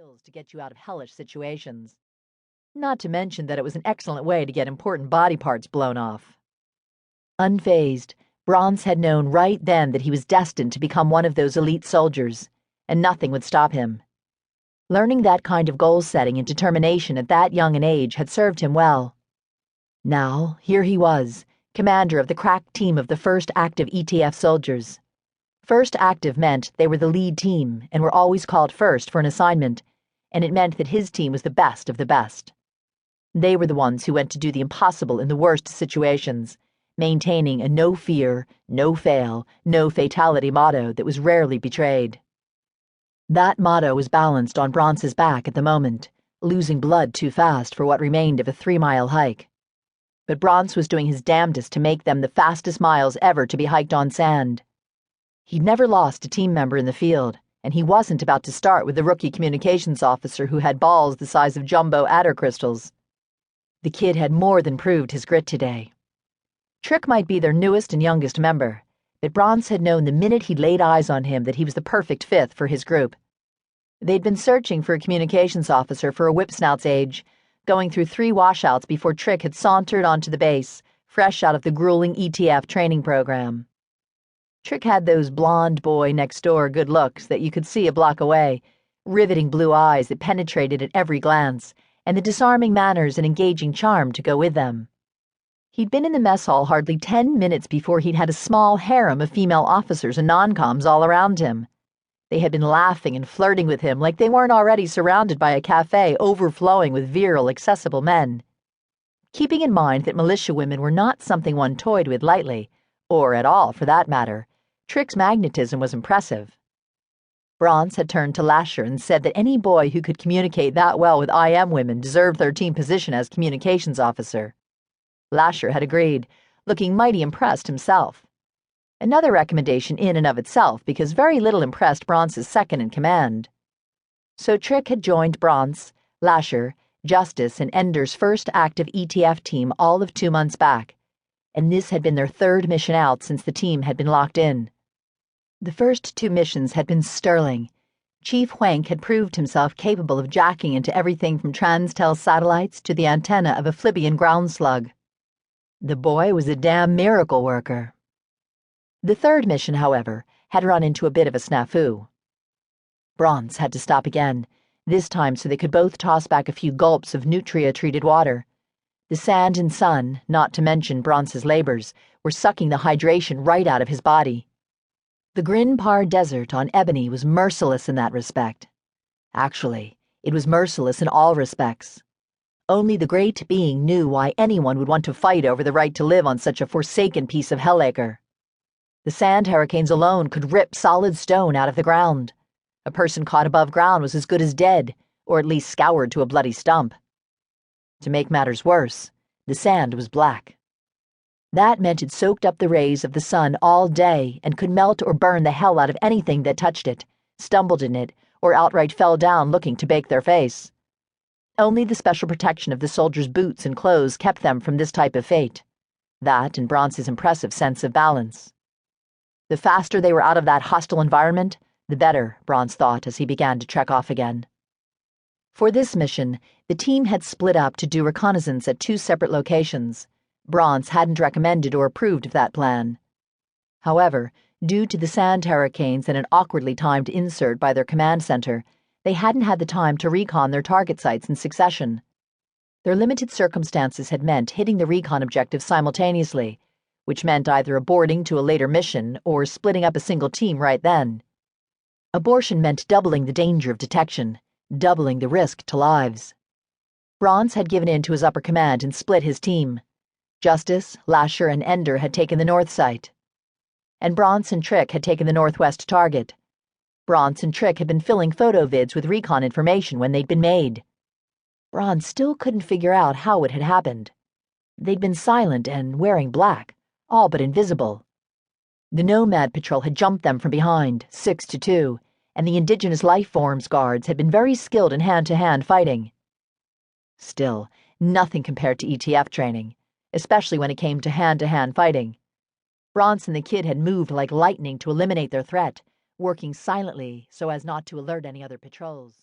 skills to get you out of hellish situations. Not to mention that it was an excellent way to get important body parts blown off. Unfazed, Bronse had known right then that he was destined to become one of those elite soldiers, and nothing would stop him. Learning that kind of goal-setting and determination at that young an age had served him well. Now, here he was, commander of the crack team of the first active ETF soldiers. First active meant they were the lead team and were always called first for an assignment, and it meant that his team was the best of the best. They were the ones who went to do the impossible in the worst situations, maintaining a no fear, no fail, no fatality motto that was rarely betrayed. That motto was balanced on Bronse's back at the moment, losing blood too fast for what remained of a 3-mile hike. But Bronse was doing his damnedest to make them the fastest miles ever to be hiked on sand. He'd never lost a team member in the field, and he wasn't about to start with the rookie communications officer who had balls the size of jumbo adder crystals. The kid had more than proved his grit today. Trick might be their newest and youngest member, but Bronse had known the minute he'd laid eyes on him that he was the perfect fifth for his group. They'd been searching for a communications officer for a whipsnout's age, going through 3 washouts before Trick had sauntered onto the base, fresh out of the grueling ETF training program. Trick had those blonde boy next door good looks that you could see a block away, riveting blue eyes that penetrated at every glance, and the disarming manners and engaging charm to go with them. He'd been in the mess hall hardly 10 minutes before he'd had a small harem of female officers and non-coms all around him. They had been laughing and flirting with him like they weren't already surrounded by a cafe overflowing with virile, accessible men. Keeping in mind that militia women were not something one toyed with lightly, or at all for that matter, Trick's magnetism was impressive. Bronse had turned to Lasher and said that any boy who could communicate that well with IM women deserved their team position as communications officer. Lasher had agreed, looking mighty impressed himself. Another recommendation in and of itself, because very little impressed Bronse's second in command. So Trick had joined Bronse, Lasher, Justice, and Ender's first active ETF team all of 2 months back, and this had been their 3rd mission out since the team had been locked in. The first 2 missions had been sterling. Chief Hwank had proved himself capable of jacking into everything from Transtel satellites to the antenna of a Flibian ground slug. The boy was a damn miracle worker. The 3rd mission, however, had run into a bit of a snafu. Bronse had to stop again, this time so they could both toss back a few gulps of nutria-treated water. The sand and sun, not to mention Bronse's labors, were sucking the hydration right out of his body. The Grin-Par Desert on Ebony was merciless in that respect. Actually, it was merciless in all respects. Only the great being knew why anyone would want to fight over the right to live on such a forsaken piece of hellacre. The sand hurricanes alone could rip solid stone out of the ground. A person caught above ground was as good as dead, or at least scoured to a bloody stump. To make matters worse, the sand was black. That meant it soaked up the rays of the sun all day and could melt or burn the hell out of anything that touched it, stumbled in it, or outright fell down looking to bake their face. Only the special protection of the soldiers' boots and clothes kept them from this type of fate. That and Bronse's impressive sense of balance. The faster they were out of that hostile environment, the better, Bronse thought as he began to trek off again. For this mission, the team had split up to do reconnaissance at 2 separate locations. Bronse hadn't recommended or approved of that plan. However, due to the sand hurricanes and an awkwardly timed insert by their command center, they hadn't had the time to recon their target sites in succession. Their limited circumstances had meant hitting the recon objective simultaneously, which meant either aborting to a later mission or splitting up a single team right then. Abortion meant doubling the danger of detection, doubling the risk to lives. Bronse had given in to his upper command and split his team. Justice, Lasher, and Ender had taken the north site, and Bronse and Trick had taken the northwest target. Bronse and Trick had been filling photo vids with recon information when they'd been made. Bronse still couldn't figure out how it had happened. They'd been silent and wearing black, all but invisible. The Nomad Patrol had jumped them from behind, 6-2, and the Indigenous Life Forms guards had been very skilled in hand-to-hand fighting. Still, nothing compared to ETF training, especially when it came to hand-to-hand fighting. Bronse and the kid had moved like lightning to eliminate their threat, working silently so as not to alert any other patrols.